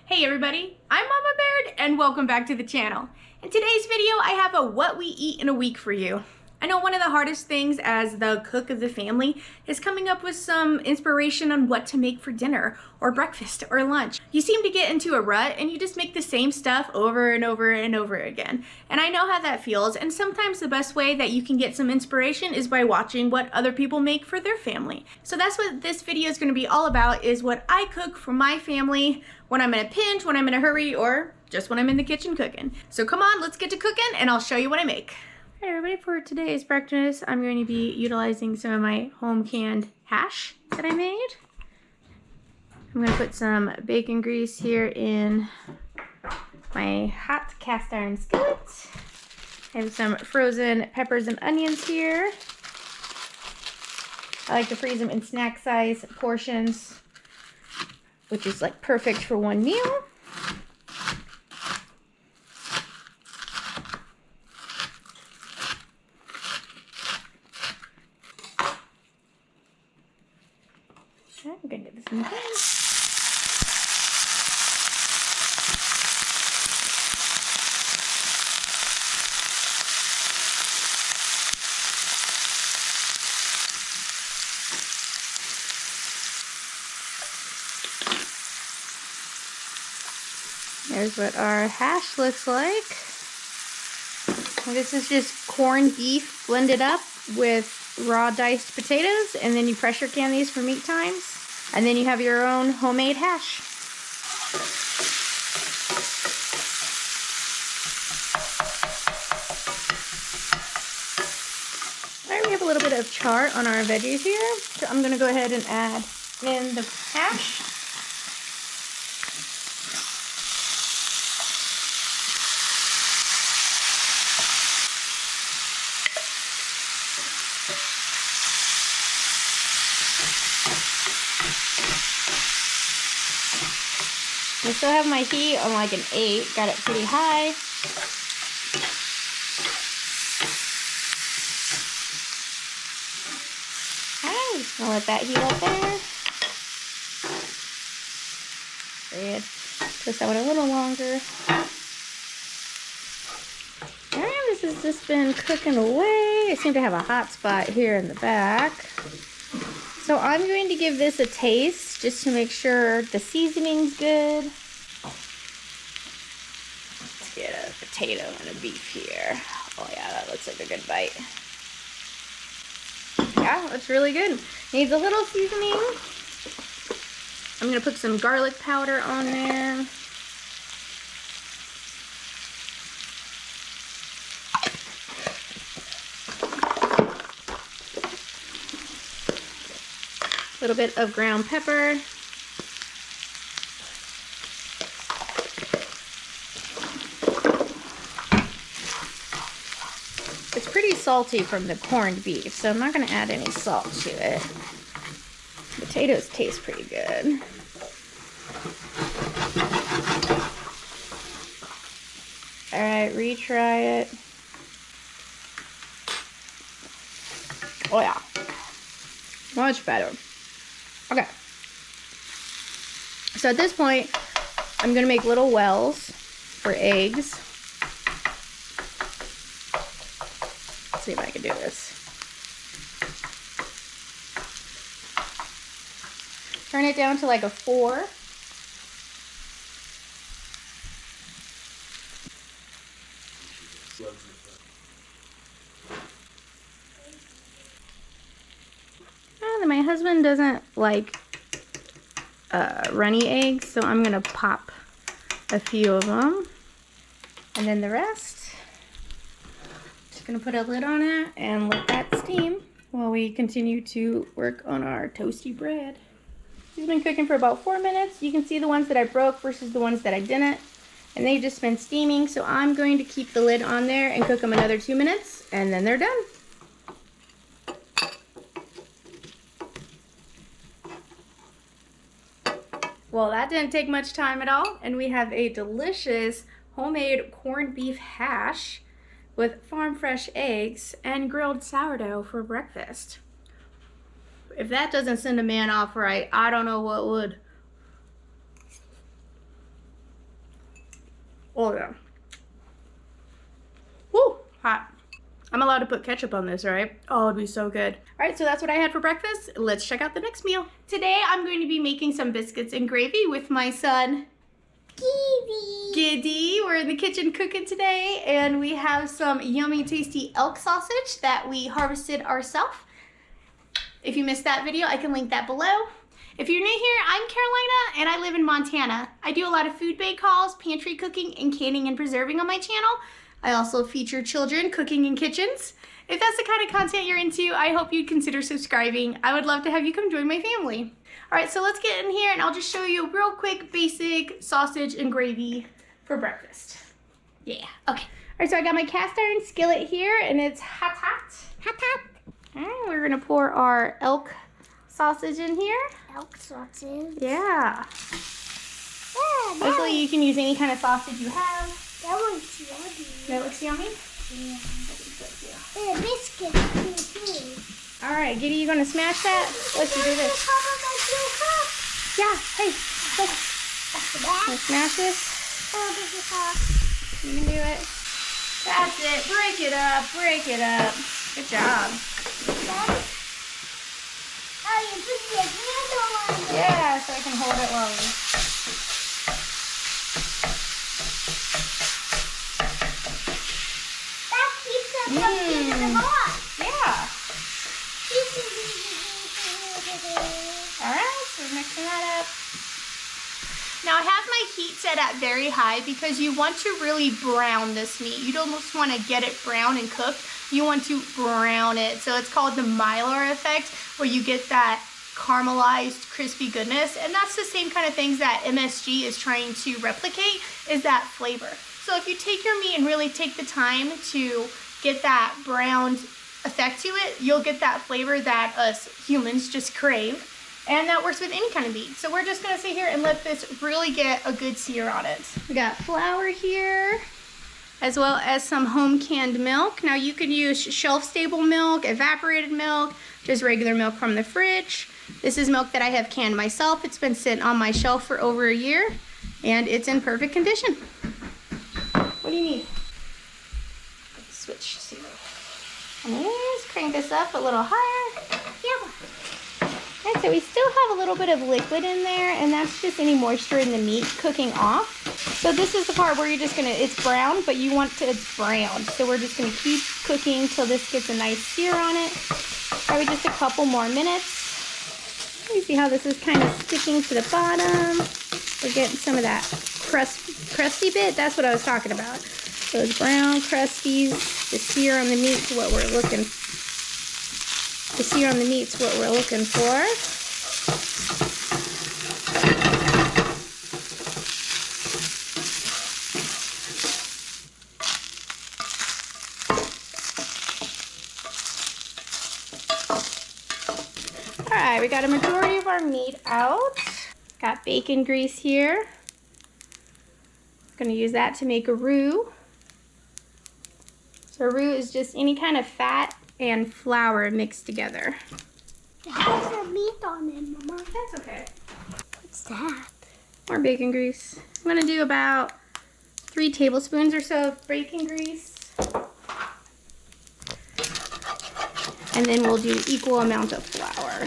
Hey everybody, I'm Mama Baird and welcome back to the channel. In today's video, I have a what we eat in a week for you. I know one of the hardest things as the cook of the family is coming up with some inspiration on what to make for dinner or breakfast or lunch. You seem to get into a rut and you just make the same stuff over and over and over again. And I know how that feels, and sometimes the best way that you can get some inspiration is by watching what other people make for their family. So that's what this video is going to be all about, is what I cook for my family when I'm in a pinch, when I'm in a hurry, or just when I'm in the kitchen cooking. So come on, let's get to cooking and I'll show you what I make. Alright everybody, for today's breakfast, I'm going to be utilizing some of my home canned hash that I made. I'm going to put some bacon grease here in my hot cast iron skillet. I have some frozen peppers and onions here. I like to freeze them in snack size portions, which is like perfect for one meal. Okay, I'm gonna get this in the pan. There's what our hash looks like. And this is just corned beef blended up with raw diced potatoes, and then you pressure can these for meat times, and then you have your own homemade hash. Alright, we have a little bit of char on our veggies here, so I'm going to go ahead and add in the hash. I still have my heat on like an 8, got it pretty high. Alright, just gonna let that heat up there. Good. Twist that one a little longer. Alright, this has just been cooking away. I seem to have a hot spot here in the back. So I'm going to give this a taste just to make sure the seasoning's good. Let's get a potato and a beef here. Oh yeah, that looks like a good bite. Yeah, that's really good. Needs a little seasoning. I'm going to put some garlic powder on there. A little bit of ground pepper. It's pretty salty from the corned beef, so I'm not going to add any salt to it. Potatoes taste pretty good. Alright, retry it. Oh yeah. Much better. Okay. So at this point, I'm going to make little wells for eggs. Let's see if I can do this. Turn it down to like a 4. My husband doesn't like runny eggs, so I'm gonna pop a few of them, and then the rest, just gonna put a lid on it and let that steam while we continue to work on our toasty bread. It's been cooking for about 4 minutes. You can see the ones that I broke versus the ones that I didn't, and they've just been steaming, so I'm going to keep the lid on there and cook them another 2 minutes, and then they're done. Well, that didn't take much time at all, and we have a delicious homemade corned beef hash with farm fresh eggs and grilled sourdough for breakfast. If that doesn't send a man off right, I don't know what would. Oh yeah. Woo, hot. I'm allowed to put ketchup on this, right? Oh, it'd be so good. All right, so that's what I had for breakfast. Let's check out the next meal. Today, I'm going to be making some biscuits and gravy with my son, Giddy. We're in the kitchen cooking today, and we have some yummy, tasty elk sausage that we harvested ourselves. If you missed that video, I can link that below. If you're new here, I'm Carolina, and I live in Montana. I do a lot of food bake hauls, pantry cooking, and canning and preserving on my channel. I also feature children cooking in kitchens. If that's the kind of content you're into, I hope you'd consider subscribing. I would love to have you come join my family. All right, so let's get in here and I'll just show you a real quick basic sausage and gravy for breakfast. Yeah, okay. All right, so I got my cast iron skillet here and it's hot. Hot. All right, we're gonna pour our elk sausage in here. Elk sausage? Yeah. Hopefully you can use any kind of sausage you have. That looks yummy. That looks yummy? Yeah. And a biscuit too. All right, Giddy, you gonna smash that? Let's do this. Yeah, hey, look. Let's smash this. You can do it. That's it. Break it up. Break it up. Good job. Oh, you put your handle on it. Yeah, so I can hold it while we. That keeps us from getting them off. Yeah. All right, so we're mixing that up. Now I have my heat set at very high because you want to really brown this meat. You don't just want to get it brown and cooked. You want to brown it. So it's called the Maillard effect, where you get that caramelized, crispy goodness. And that's the same kind of things that MSG is trying to replicate, is that flavor. So if you take your meat and really take the time to get that browned effect to it, you'll get that flavor that us humans just crave. And that works with any kind of meat. So we're just gonna sit here and let this really get a good sear on it. We got flour here, as well as some home canned milk. Now you could use shelf stable milk, evaporated milk, just regular milk from the fridge. This is milk that I have canned myself. It's been sitting on my shelf for over a year and it's in perfect condition. What do you need? Let's switch to, let's crank this up a little higher. Yeah. Alright, so we still have a little bit of liquid in there, and that's just any moisture in the meat cooking off. So this is the part where you're just gonna, it's brown, but you want it's browned. So we're just gonna keep cooking till this gets a nice sear on it. Probably just a couple more minutes. You see how this is kind of sticking to the bottom. We're getting some of that crusty bit. That's what I was talking about. Those brown crusties, the sear on the meat's what we're looking for. The sear on the meat's what we're looking for. All right, we got a majority of our meat out. Got bacon grease here. Gonna use that to make a roux. So a roux is just any kind of fat and flour mixed together. It has a meat on it, Mama. That's okay. What's that? More bacon grease. I'm gonna do about 3 tablespoons or so of bacon grease. And then we'll do equal amount of flour.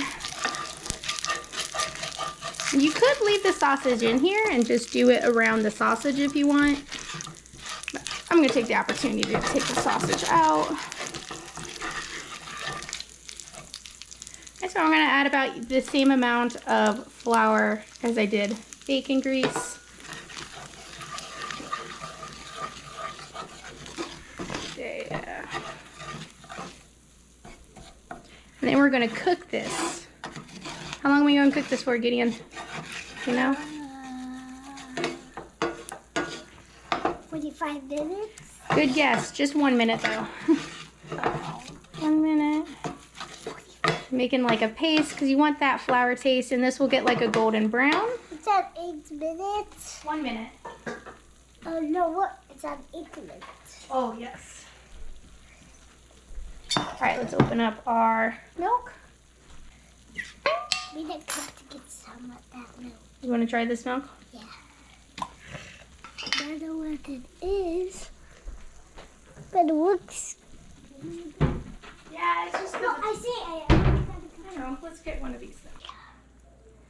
You could leave the sausage in here and just do it around the sausage if you want. But I'm gonna take the opportunity to take the sausage out. So I'm going to add about the same amount of flour as I did bacon grease. Yeah. And then we're going to cook this. How long are we going to cook this for, Gideon? You know? 45 minutes? Good guess. Just 1 minute though. 1 minute. Making like a paste because you want that flour taste, and this will get like a golden brown. It's at 8 minutes. 1 minute. Oh no, what? It's at 8 minutes. Oh yes. All right, let's open up our milk. We didn't come to get some of that milk. You want to try this milk? Yeah. don't know what it is. But it looks... Yeah, it's just... No, I see it. I know. Let's get one of these then.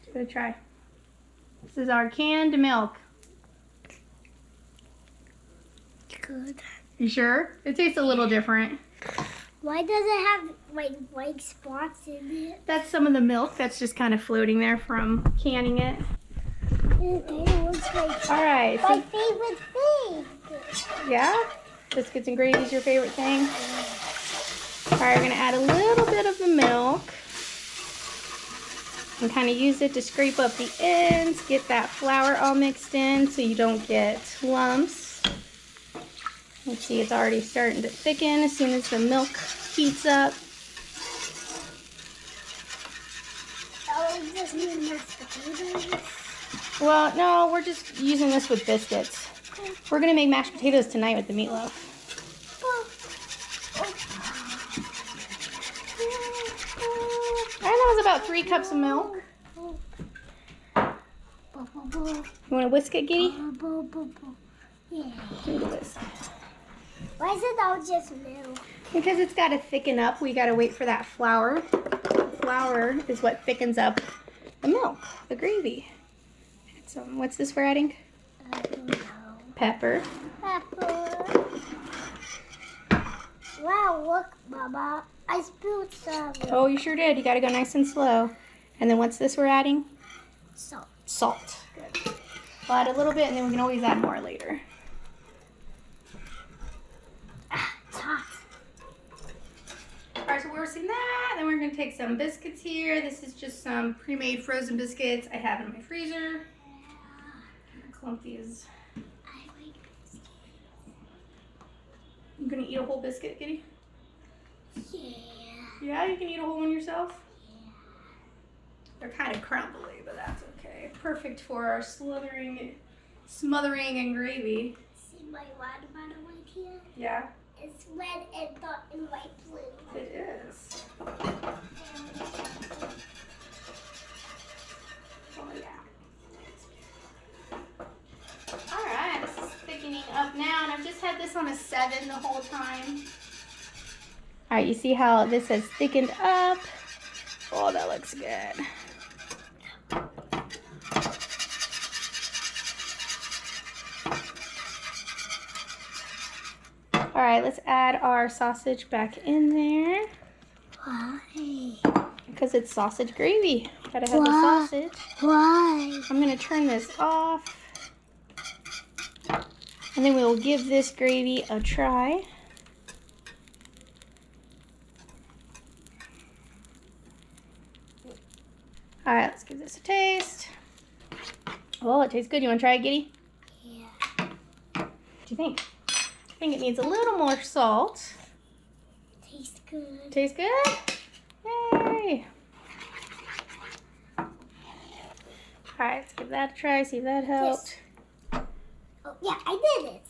Give it a try. This is our canned milk. Good. You sure? It tastes a little different. Why does it have like white spots in it? That's some of the milk that's just kind of floating there from canning it. It looks like All right. my So, favorite thing. yeah? Biscuits and gravy is your favorite thing? All right, we're going to add a little bit of the milk. And kind of use it to scrape up the ends, get that flour all mixed in so you don't get lumps. Let's see, it's already starting to thicken as soon as the milk heats up. Oh, just need mashed potatoes. Well, no, we're just using this with biscuits. We're going to make mashed potatoes tonight with the meatloaf. And that was about 3 cups of milk. You want to whisk it, Giddy? Yeah. Give me the whisk. Why is it all just milk? Because it's got to thicken up, we got to wait for that flour. Flour is what thickens up the milk, the gravy. Add some, what's this we're adding? I don't know. Pepper. Pepper. Wow, look, Mama. I spilled some. Oh, you sure did. You got to go nice and slow. And then what's this we're adding? Salt. Salt. Good. We'll add a little bit and then we can always add more later. It's hot. Alright, so we're roasting that. Then we're going to take some biscuits here. This is just some pre-made frozen biscuits I have in my freezer. Clump these. I like biscuits. You going to eat a whole biscuit, Kitty? Yeah. Yeah, you can eat a whole one yourself? Yeah. They're kind of crumbly, but that's okay. Perfect for our smothering and gravy. See my water bottle right here? Yeah, It's red and dark and light blue. it is. Oh, yeah. Alright, this is thickening up now, and I've just had this on a 7 the whole time. Alright, you see how this has thickened up? Oh, that looks good. Alright, let's add our sausage back in there. Why? Because it's sausage gravy. Gotta have the Why? sausage. Why? I'm gonna turn this off. And then we'll give this gravy a try. Alright, let's give this a taste. Oh, it tastes good. You wanna try it, Giddy? Yeah. What do you think? I think it needs a little more salt. Tastes good. Tastes good? Yay! Alright, let's give that a try, see if that helped. Oh, yeah, I did it.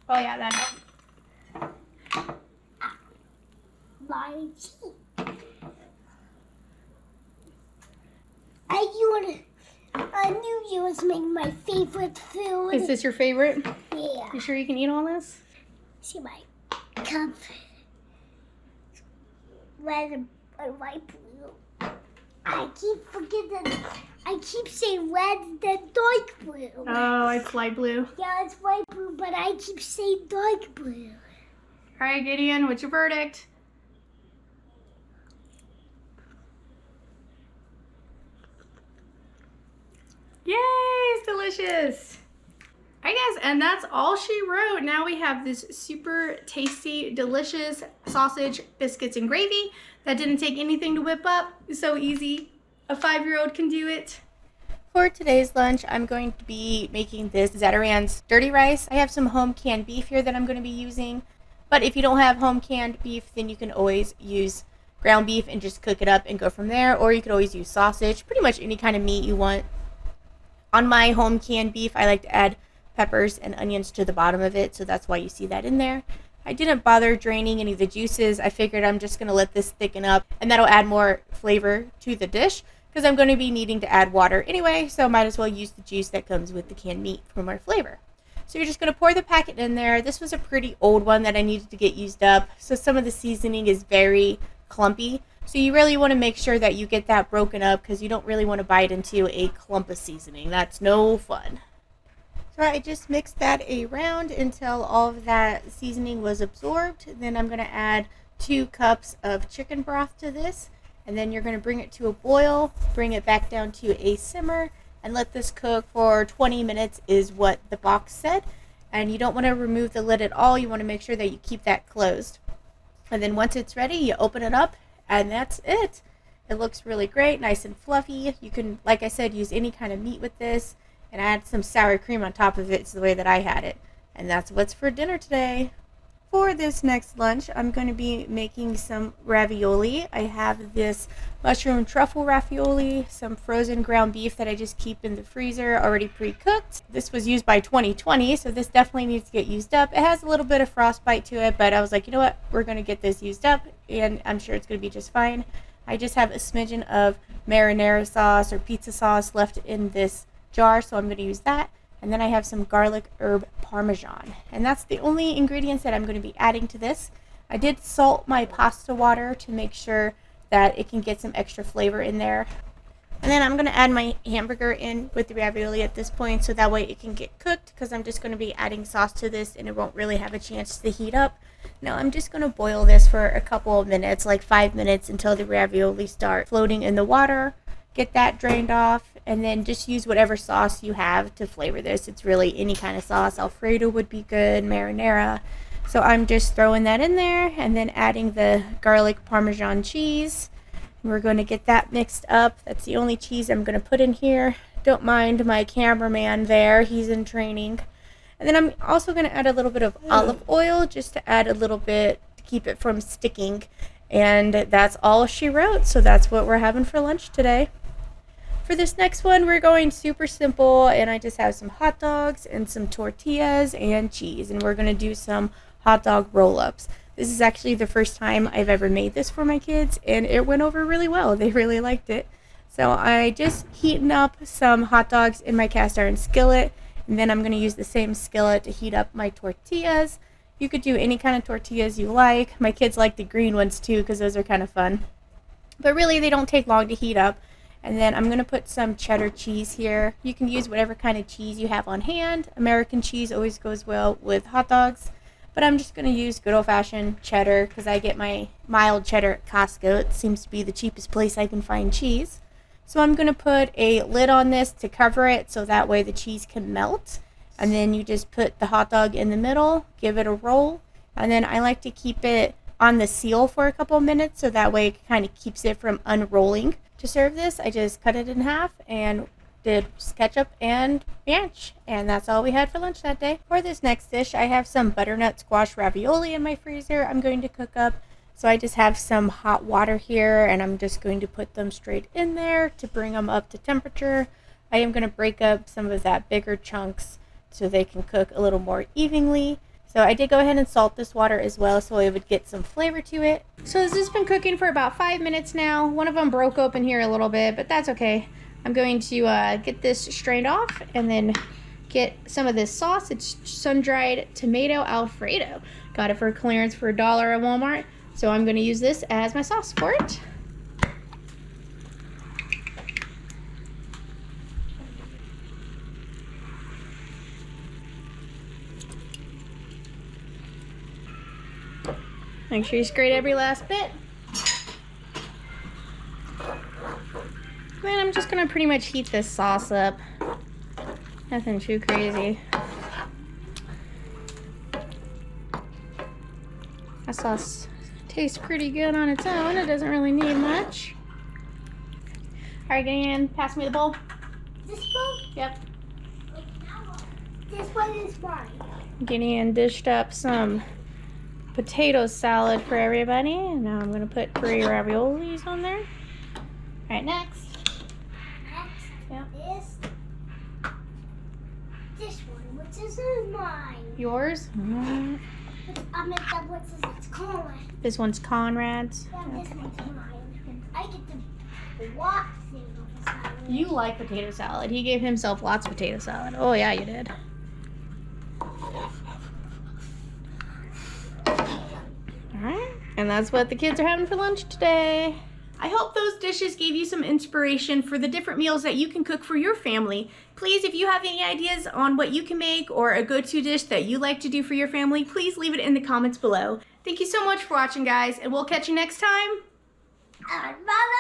Oh yeah, that helped. My cheek. I knew you was making my favorite food. Is this your favorite? Yeah. You sure you can eat all this? See my cup. Red and white blue. I keep forgetting. I keep saying red then dark blue. Oh, it's light blue. Yeah, it's white blue, but I keep saying dark blue. Alright, Gideon, what's your verdict? Yay, it's delicious. I guess, and that's all she wrote. Now we have this super tasty, delicious sausage, biscuits, and gravy that didn't take anything to whip up. It's so easy. A 5-year-old can do it. For today's lunch, I'm going to be making this Zatarain's dirty rice. I have some home canned beef here that I'm going to be using. But if you don't have home canned beef, then you can always use ground beef and just cook it up and go from there. Or you could always use sausage, pretty much any kind of meat you want. On my home canned beef, I like to add peppers and onions to the bottom of it, so that's why you see that in there. I didn't bother draining any of the juices. I figured I'm just going to let this thicken up, and that'll add more flavor to the dish, because I'm going to be needing to add water anyway, so might as well use the juice that comes with the canned meat for more flavor. So you're just going to pour the packet in there. This was a pretty old one that I needed to get used up. So some of the seasoning is very clumpy. So you really want to make sure that you get that broken up because you don't really want to bite into a clump of seasoning. That's no fun. So I just mixed that around until all of that seasoning was absorbed. Then I'm going to add 2 cups of chicken broth to this. And then you're going to bring it to a boil, bring it back down to a simmer, and let this cook for 20 minutes is what the box said. And you don't want to remove the lid at all. You want to make sure that you keep that closed. And then once it's ready, you open it up, and that's it. It looks really great, nice and fluffy. You can, like I said, use any kind of meat with this and add some sour cream on top of it. It's the way that I had it. And that's what's for dinner today. For this next lunch, I'm going to be making some ravioli. I have this mushroom truffle ravioli, some frozen ground beef that I just keep in the freezer already pre-cooked. This was used by 2020, so this definitely needs to get used up. It has a little bit of frostbite to it, but I was like, you know what, we're going to get this used up, and I'm sure it's going to be just fine. I just have a smidgen of marinara sauce or pizza sauce left in this jar, so I'm going to use that. And then I have some garlic herb parmesan. And that's the only ingredients that I'm going to be adding to this. I did salt my pasta water to make sure that it can get some extra flavor in there. And then I'm going to add my hamburger in with the ravioli at this point so that way it can get cooked because I'm just going to be adding sauce to this and it won't really have a chance to heat up. Now I'm just going to boil this for a couple of minutes, like 5 minutes until the ravioli start floating in the water. Get that drained off, and then just use whatever sauce you have to flavor this. It's really any kind of sauce. Alfredo would be good, marinara. So I'm just throwing that in there and then adding the garlic parmesan cheese. We're going to get that mixed up. That's the only cheese I'm going to put in here. Don't mind my cameraman there. He's in training. And then I'm also going to add a little bit of olive oil just to add a little bit to keep it from sticking. And that's all she wrote. So that's what we're having for lunch today. For this next one, we're going super simple, and I just have some hot dogs and some tortillas and cheese, and we're going to do some hot dog roll-ups. This is actually the first time I've ever made this for my kids, and it went over really well. They really liked it. So I just heating up some hot dogs in my cast iron skillet, and then I'm going to use the same skillet to heat up my tortillas. You could do any kind of tortillas you like. My kids like the green ones too because those are kind of fun. But really, they don't take long to heat up. And then I'm going to put some cheddar cheese here. You can use whatever kind of cheese you have on hand. American cheese always goes well with hot dogs. But I'm just going to use good old-fashioned cheddar because I get my mild cheddar at Costco. It seems to be the cheapest place I can find cheese. So I'm going to put a lid on this to cover it so that way the cheese can melt. And then you just put the hot dog in the middle, give it a roll. And then I like to keep it on the seal for a couple minutes so that way it kind of keeps it from unrolling. To serve this, I just cut it in half and did ketchup and ranch, and that's all we had for lunch that day. For this next dish, I have some butternut squash ravioli in my freezer I'm going to cook up. So I just have some hot water here, and I'm just going to put them straight in there to bring them up to temperature. I am going to break up some of that bigger chunks so they can cook a little more evenly. So I did go ahead and salt this water as well so it would get some flavor to it. So this has been cooking for about 5 minutes now. One of them broke open here a little bit, but that's okay. I'm going to get this strained off and then get some of this sauce. It's sun-dried tomato Alfredo. Got it for clearance for $1 at Walmart. So I'm going to use this as my sauce for it. Make sure you grate every last bit. Then I'm just gonna pretty much heat this sauce up. Nothing too crazy. That sauce tastes pretty good on its own. It doesn't really need much. All right, Gideon, pass me the bowl. This bowl? Yep. This one is mine. Gideon dished up some potato salad for everybody. And now I'm gonna put 3 raviolis on there. All right, next. Yep. This one, which is mine. Yours? Mm-hmm. It's Conrad. This one's Conrad's. Yeah, this one's mine. I get the walk thing of the salad. You like potato salad. He gave himself lots of potato salad. Oh yeah, you did. And that's what the kids are having for lunch today. I hope those dishes gave you some inspiration for the different meals that you can cook for your family. Please, if you have any ideas on what you can make or a go-to dish that you like to do for your family, please leave it in the comments below. Thank you so much for watching, guys, and we'll catch you next time. Bye-bye.